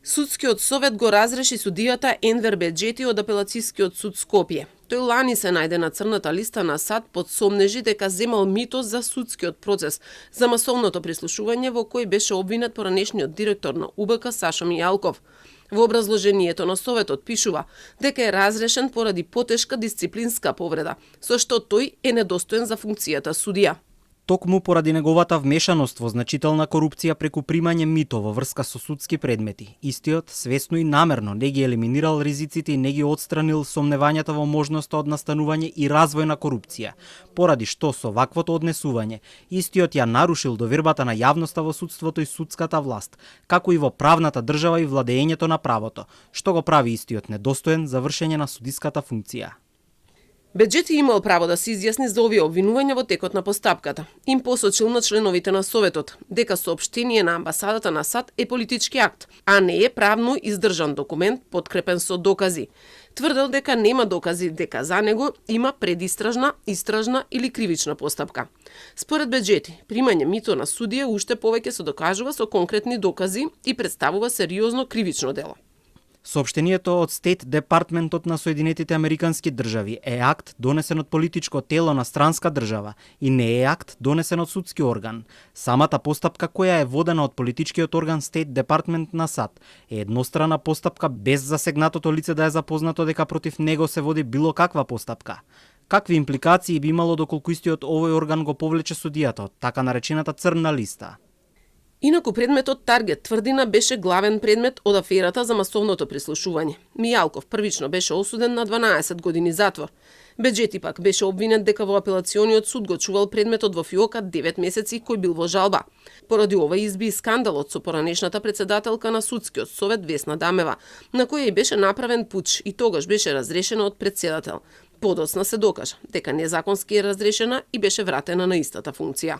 Судскиот совет го разреши судијата Енвер Беџети од Апелацискиот суд Скопје. Тој лани се најде на црната листа на САД под сомнежи дека земал мито за судскиот процес за масовното прислушување во кој беше обвинет поранешниот директор на УБК Сашо Мијалков. Во образложението на Советот пишува дека е разрешен поради потешка дисциплинска повреда, со што тој е недостоен за функцијата судија. Токму поради неговата вмешаност во значителна корупција преку примање мито во врска со судски предмети, истиот свесно и намерно не ги елиминирал ризиците и не ги отстранил сомневањата во можноста од настанување и развој на корупција, поради што со ваквото однесување истиот ја нарушил довербата на јавноста во судството и судската власт, како и во правната држава и владеењето на правото, што го прави истиот недостоен за вршење на судиската функција. Беџети имал право да се изјасни за овие обвинувања во текот на постапката. Им посочил на членовите на Советот дека соопштение на амбасадата на САД е политички акт, а не е правно издржан документ подкрепен со докази. Тврдел дека нема докази дека за него има предистражна, истражна или кривична постапка. Според Беџети, примање мито на судија уште повеќе се докажува со конкретни докази и представува сериозно кривично дело. Соопштението од Стейт Департментот на Соединетите Американски држави е акт донесен од политичко тело на странска држава и не е акт донесен од судски орган. Самата постапка која е водена од политичкиот орган Стейт Департмент на САД е еднострана постапка без засегнатото лице да е запознато дека против него се води било каква постапка. Какви импликации би имало доколку истиот овој орган го повлече судијата од така наречената црна листа? Инаку предметот Таргет тврдина беше главен предмет од аферата за масовното прислушување. Мијалков првично беше осуден на 12 години затвор. Беџети пак беше обвинет дека во апелациониот суд го чувал предметот во фиока 9 месеци кој бил во жалба. Поради ова изби скандалот со поранешната председателка на судскиот совет Весна Дамева, на која и беше направен пуч и тогаш беше разрешена од претседател. Подоцна се докажа дека незаконски е разрешена и беше вратена на истата функција.